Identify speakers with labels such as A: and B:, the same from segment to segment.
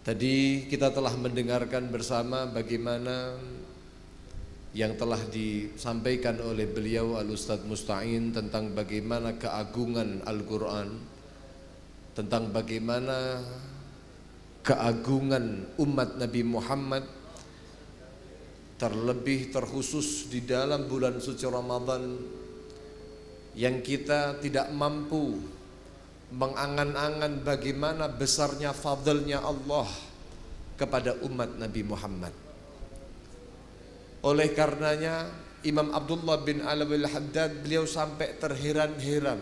A: Tadi kita telah mendengarkan bersama bagaimana yang telah disampaikan oleh beliau Al-Ustadz Musta'in tentang bagaimana keagungan Al-Quran, tentang bagaimana keagungan umat Nabi Muhammad, terlebih terkhusus di dalam bulan suci Ramadan yang kita tidak mampu mengangan-angan bagaimana besarnya fadlnya Allah kepada umat Nabi Muhammad. Oleh karenanya Imam Abdullah bin Alwi al-Haddad beliau sampai terheran-heran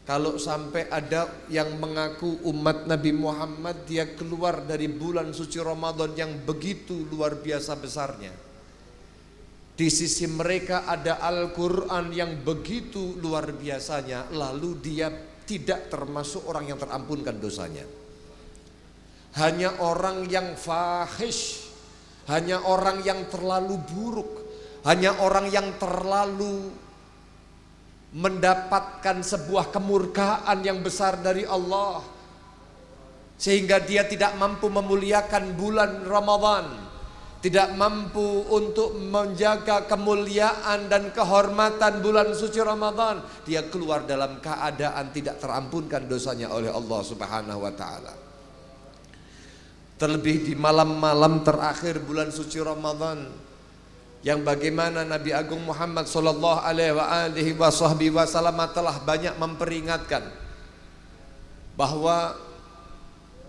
A: kalau sampai ada yang mengaku umat Nabi Muhammad dia keluar dari bulan suci Ramadan yang begitu luar biasa besarnya. Di sisi mereka ada Al-Quran yang begitu luar biasanya, lalu dia tidak termasuk orang yang terampunkan dosanya. Hanya orang yang fahish, hanya orang yang terlalu buruk, hanya orang yang terlalu mendapatkan sebuah kemurkaan yang besar dari Allah, sehingga dia tidak mampu memuliakan bulan Ramadan, tidak mampu untuk menjaga kemuliaan dan kehormatan bulan suci Ramadan, dia keluar dalam keadaan tidak terampunkan dosanya oleh Allah Subhanahu wa taala. Terlebih di malam-malam terakhir bulan suci Ramadan, yang bagaimana Nabi Agung Muhammad sallallahu alaihi wasallam telah banyak memperingatkan bahwa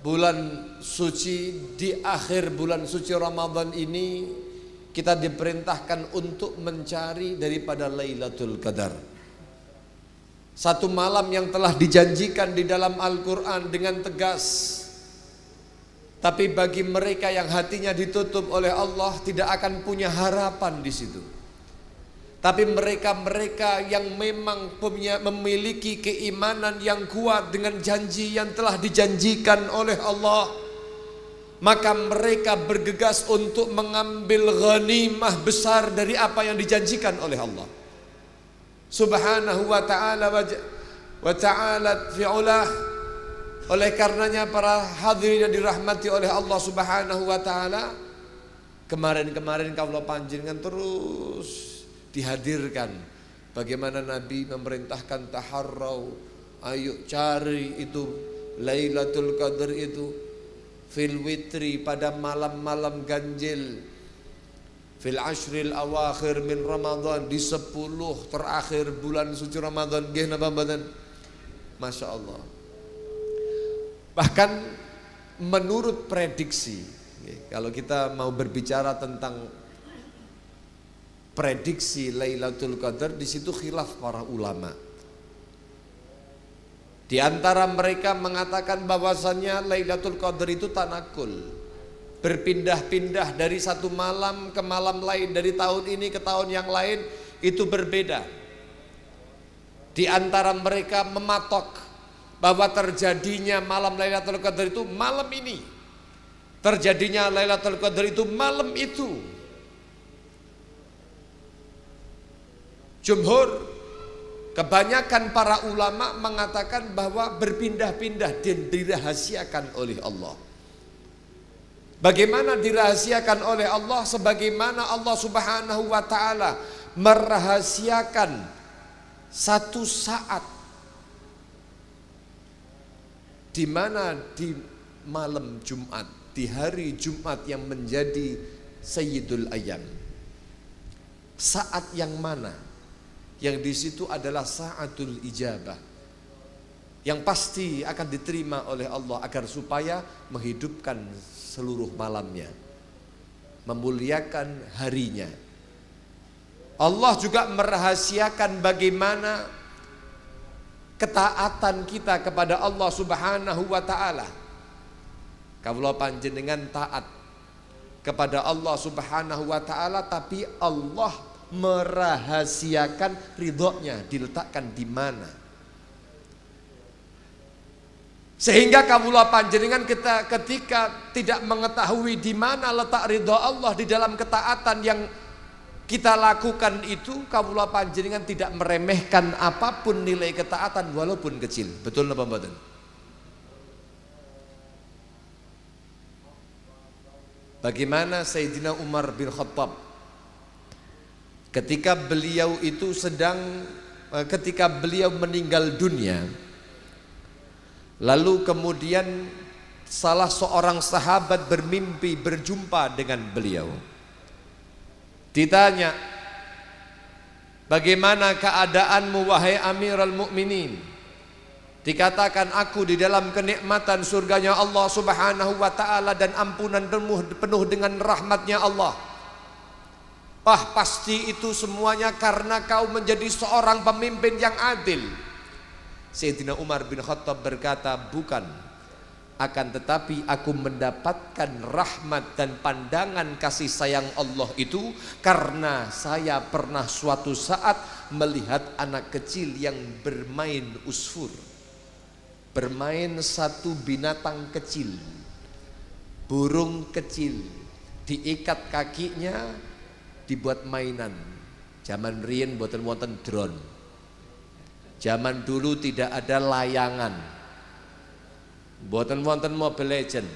A: bulan suci, di akhir bulan suci Ramadan ini kita diperintahkan untuk mencari daripada Lailatul Qadar, satu malam yang telah dijanjikan di dalam Al-Quran dengan tegas. Tapi bagi mereka yang hatinya ditutup oleh Allah tidak akan punya harapan di situ. Tapi mereka-mereka yang memang memiliki keimanan yang kuat dengan janji yang telah dijanjikan oleh Allah, maka mereka bergegas untuk mengambil ghanimah besar dari apa yang dijanjikan oleh Allah Subhanahu wa ta'ala wa ta'ala fi'ulah. Oleh karenanya para hadirin yang dirahmati oleh Allah Subhanahu wa ta'ala, kemarin-kemarin kaula panjenengan terus dihadirkan bagaimana Nabi memerintahkan taharrau, ayo cari itu Lailatul Qadar itu fil witri, pada malam-malam ganjil, fil ashril awakhir min Ramadan, di 10 terakhir bulan suci Ramadan. Nggih napa mboten? Masya Allah. Bahkan menurut prediksi, kalau kita mau berbicara tentang prediksi Lailatul Qadar, di situ khilaf para ulama. Di antara mereka mengatakan bahwasannya Lailatul Qadar itu tanakul, berpindah-pindah dari satu malam ke malam lain, dari tahun ini ke tahun yang lain itu berbeda. Di antara mereka mematok bahwa terjadinya malam Lailatul Qadar itu malam ini, terjadinya Lailatul Qadar itu malam itu. Jumhur, kebanyakan para ulama mengatakan bahwa berpindah-pindah dan dirahasiakan oleh Allah. Bagaimana dirahasiakan oleh Allah? Sebagaimana Allah Subhanahu wa ta'ala merahasiakan satu saat di mana di malam Jumat, di hari Jumat yang menjadi Sayyidul Ayyam. Saat yang mana? Yang di situ adalah sa'atul ijabah, yang pasti akan diterima oleh Allah agar supaya menghidupkan seluruh malamnya, memuliakan harinya. Allah juga merahasiakan bagaimana ketaatan kita kepada Allah Subhanahu wa ta'ala. Kaula panjenengan taat kepada Allah Subhanahu wa ta'ala, tapi Allah merahasiakan ridhonya diletakkan di mana, sehingga kaula panjenengan kita ketika tidak mengetahui di mana letak ridho Allah di dalam ketaatan yang kita lakukan itu, kaula panjenengan tidak meremehkan apapun nilai ketaatan walaupun kecil. Betul napa mboten? bagaimana Sayyidina Umar bin Khattab ketika beliau meninggal dunia, lalu kemudian salah seorang sahabat bermimpi berjumpa dengan beliau. Ditanya, bagaimana keadaanmu wahai Amirul Mukminin? Dikatakan, aku di dalam kenikmatan surganya Allah Subhanahu wa ta'ala dan ampunan penuh dengan rahmatnya Allah. Pasti itu semuanya karena kau menjadi seorang pemimpin yang adil. Sayyidina Umar bin Khattab berkata, bukan. Akan tetapi aku mendapatkan rahmat dan pandangan kasih sayang Allah itu karena saya pernah suatu saat melihat anak kecil yang bermain usfur, bermain satu binatang kecil, burung kecil, diikat kakinya, dibuat mainan. Zaman riyen mboten wonten drone. Zaman dulu tidak ada layangan. Mboten wonten Mobile Legend.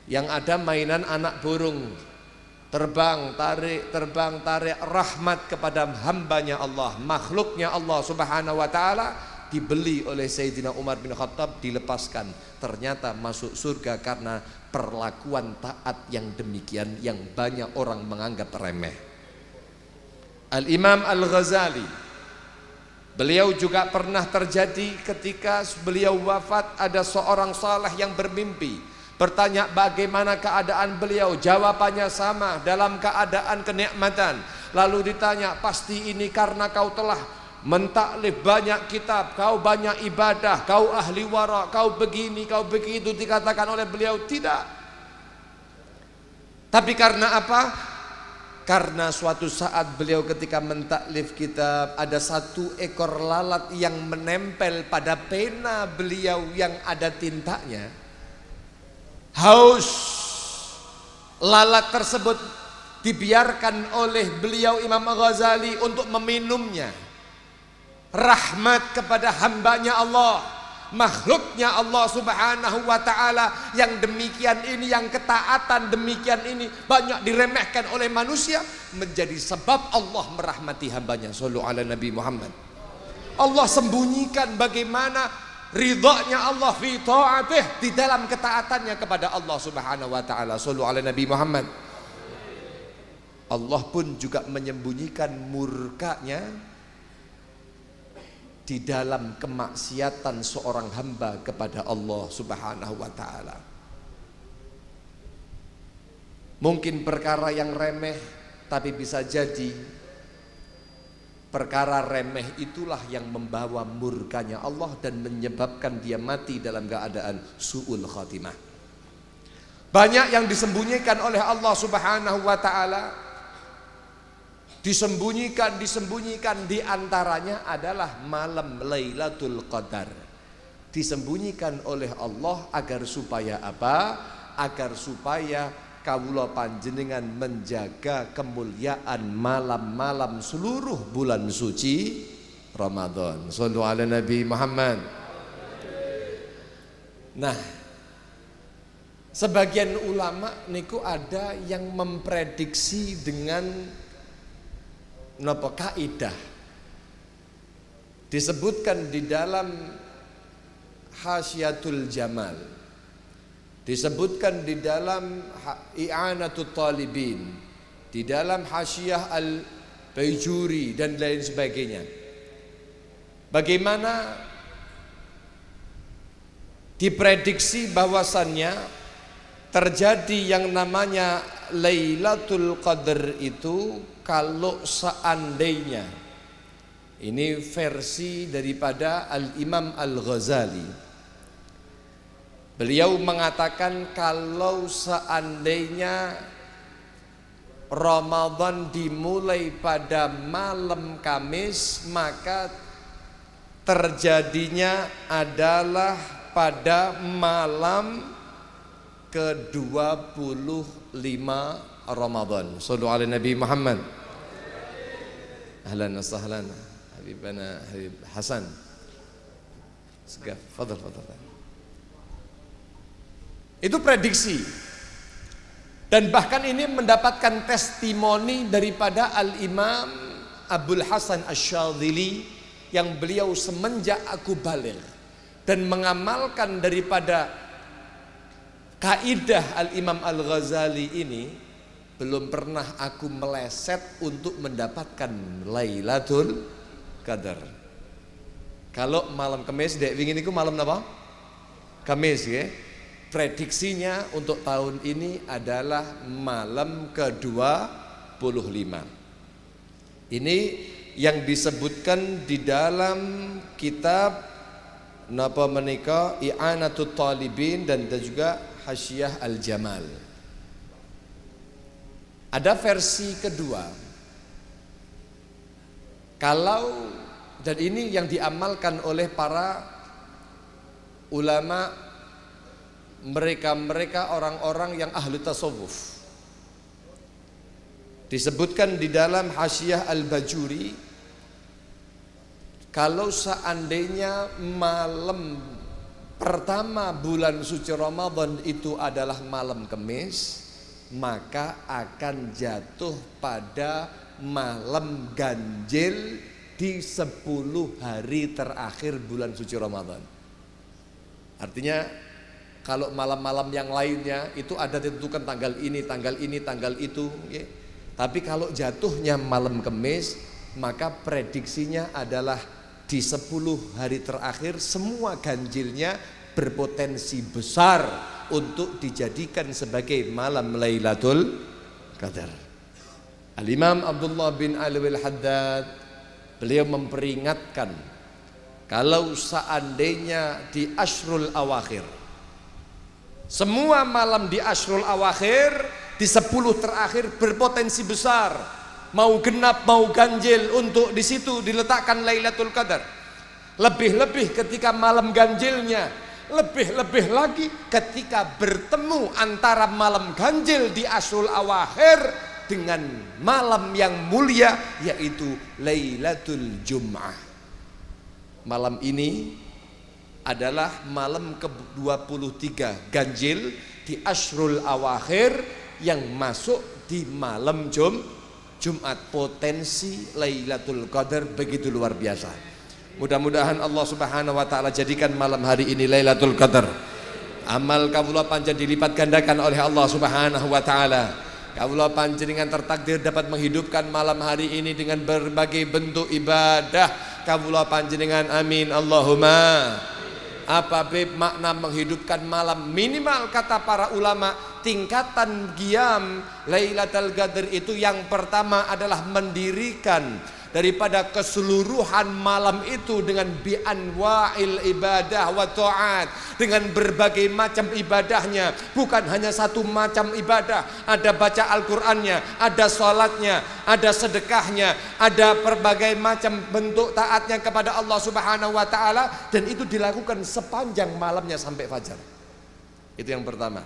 A: Yang ada mainan anak burung, terbang tarik, rahmat kepada hambanya Allah, makhluknya Allah Subhanahu wa ta'ala, dibeli oleh Sayyidina Umar bin Khattab, dilepaskan. Ternyata masuk surga karena perlakuan taat yang demikian yang banyak orang menganggap remeh. Al-Imam Al-Ghazali, beliau juga pernah terjadi ketika beliau wafat, ada seorang saleh yang bermimpi, bertanya bagaimana keadaan beliau. Jawabannya sama, dalam keadaan kenikmatan. Lalu ditanya, pasti ini karena kau telah mentaklif banyak kitab, kau banyak ibadah, kau ahli wara, kau begini, kau begitu. Dikatakan oleh beliau, tidak. Tapi karena apa? Karena suatu saat beliau ketika mentaklif kitab, ada satu ekor lalat yang menempel pada pena beliau yang ada tintanya. Haus, lalat tersebut dibiarkan oleh beliau Imam Ghazali untuk meminumnya. Rahmat kepada hambanya Allah, makhluknya Allah Subhanahu wa ta'ala yang demikian ini, yang ketaatan demikian ini banyak diremehkan oleh manusia, menjadi sebab Allah merahmati hambanya. Shallu ala Nabi Muhammad. Allah sembunyikan bagaimana ridhanya Allah fi ta'atih, di dalam ketaatannya kepada Allah Subhanahu wa ta'ala. Shallu ala Nabi Muhammad. Allah pun juga menyembunyikan murkanya di dalam kemaksiatan seorang hamba kepada Allah Subhanahu wa ta'ala. Mungkin perkara yang remeh, tapi bisa jadi perkara remeh itulah yang membawa murkanya Allah dan menyebabkan dia mati dalam keadaan su'ul khatimah. Banyak yang disembunyikan oleh Allah Subhanahu wa ta'ala, disembunyikan, di antaranya adalah malam Lailatul Qadar. Disembunyikan oleh Allah agar supaya apa? Agar supaya kawula panjenengan menjaga kemuliaan malam-malam seluruh bulan suci Ramadan. Shallu ala Nabi Muhammad. Nah, sebagian ulama niku ada yang memprediksi dengan napa kaidah, disebutkan di dalam Hasyiatul Jamal, disebutkan di dalam I'anatul Talibin, di dalam Hasyiah Al-Baijuri dan lain sebagainya. Bagaimana diprediksi bahwasannya terjadi yang namanya Lailatul Qadar itu kalau seandainya, ini versi daripada Al-Imam Al-Ghazali, beliau mengatakan kalau seandainya Ramadan dimulai pada malam Kamis, maka terjadinya adalah pada malam ke-25 Ramadan. Sallu ala Nabi Muhammad. Ahlan wa sahlan Habibana Habib Hasan. Segaf, fadal. Itu prediksi. Dan bahkan ini mendapatkan testimoni daripada Al-Imam Abul Hasan Asy-Syadzili yang beliau semenjak aku balik dan mengamalkan daripada kaidah Al-Imam Al-Ghazali ini, belum pernah aku meleset untuk mendapatkan Lailatul Qadar. Kalau malam Kamis, dek wingi niku malam apa? Kamis ya. Prediksinya untuk tahun ini adalah malam ke-25. Ini yang disebutkan di dalam kitab napa menika I'anatul Talibin dan juga Hasyiah Al-Jamal. Ada versi kedua. Kalau, dan ini yang diamalkan oleh para ulama, mereka orang-orang yang ahli tasawuf. Disebutkan di dalam Hasyiah Al-Bajuri, kalau seandainya malam pertama bulan suci Ramadan itu adalah malam Kamis, maka akan jatuh pada malam ganjil di 10 hari terakhir bulan suci Ramadan. Artinya kalau malam-malam yang lainnya itu ada ditentukan tanggal ini, tanggal ini, tanggal itu ya. Tapi kalau jatuhnya malam Kamis, maka prediksinya adalah di 10 hari terakhir semua ganjilnya berpotensi besar untuk dijadikan sebagai malam Lailatul Qadar. Al-Imam Abdullah bin Alwi Al-Haddad beliau memperingatkan, kalau seandainya di Ashrul Awakhir, semua malam di Ashrul Awakhir, di 10 terakhir berpotensi besar, mau genap mau ganjil, untuk di situ diletakkan Lailatul Qadar. Lebih-lebih ketika malam ganjilnya, lebih-lebih lagi ketika bertemu antara malam ganjil di Ashrul Awakhir dengan malam yang mulia, yaitu Lailatul Jum'ah. Malam ini adalah malam ke-23 ganjil di Ashrul Awakhir yang masuk di malam Jumat. Potensi Lailatul Qadar begitu luar biasa. Mudah-mudahan Allah Subhanahu wa taala jadikan malam hari ini Lailatul Qadar. Amal kawula panjang dilipat gandakan oleh Allah Subhanahu wa taala. Kawula panjenengan tertakdir dapat menghidupkan malam hari ini dengan berbagai bentuk ibadah. Kawula panjenengan amin Allahumma. Apa beb makna menghidupkan malam? Minimal kata para ulama, tingkatan qiyam Lailatul Qadar itu yang pertama adalah mendirikan daripada keseluruhan malam itu dengan bi'anwa'il ibadah wa ta'at, dengan berbagai macam ibadahnya, bukan hanya satu macam ibadah. Ada baca Al-Qur'annya, ada sholatnya, ada sedekahnya, ada berbagai macam bentuk taatnya kepada Allah Subhanahu wa taala, dan itu dilakukan sepanjang malamnya sampai fajar. Itu yang pertama.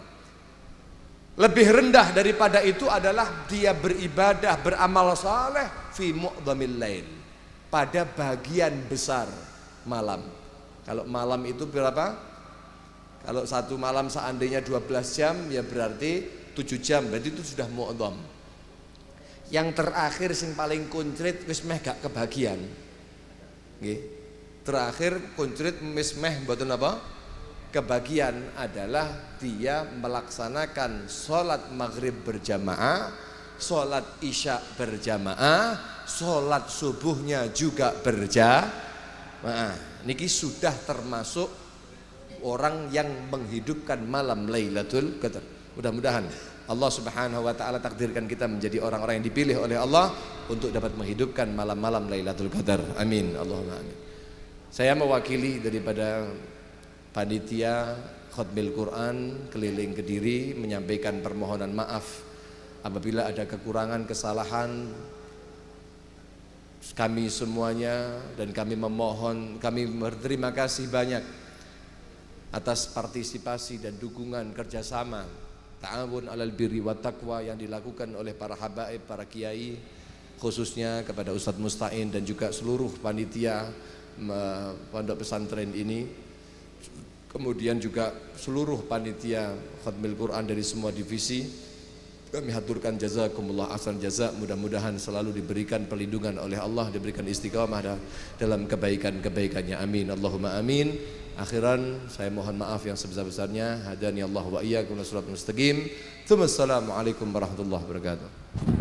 A: Lebih rendah daripada itu adalah dia beribadah, beramal saleh fi mu'dhamil lail, pada bagian besar malam. Kalau malam itu berapa? Kalau satu malam seandainya 12 jam, ya berarti 7 jam, berarti itu sudah mu'dham. Yang terakhir sing paling kuncrit wis meh gak kebagian. Nggih. Terakhir kuncrit wis meh mboten apa? Kebagian adalah dia melaksanakan sholat maghrib berjamaah, sholat isya berjamaah, sholat subuhnya juga berjamaah. Niki sudah termasuk orang yang menghidupkan malam Lailatul Qadar. Mudah-mudahan Allah Subhanahu wa taala takdirkan kita menjadi orang-orang yang dipilih oleh Allah untuk dapat menghidupkan malam-malam Lailatul Qadar. Amin Allahumma amin. Saya mewakili daripada panitia Khatmil Quran keliling Kediri menyampaikan permohonan maaf apabila ada kekurangan, kesalahan kami semuanya, dan kami memohon, kami berterima kasih banyak atas partisipasi dan dukungan kerjasama ta'awun alal birri wa taqwa yang dilakukan oleh para habaib, para kiai, khususnya kepada Ustadz Musta'in dan juga seluruh panitia pondok pesantren ini. Kemudian juga seluruh panitia Khatmil Quran dari semua divisi, Kami haturkan jazakumullah ahsan jaza, mudah-mudahan selalu diberikan perlindungan oleh Allah, diberikan istiqamah dalam kebaikan-kebaikannya. Amin Allahumma amin. Akhiran saya mohon maaf yang sebesar-besarnya. Hadani Allah wa iyyakum ila shiratal mustaqim. Assalamualaikum warahmatullahi wabarakatuh.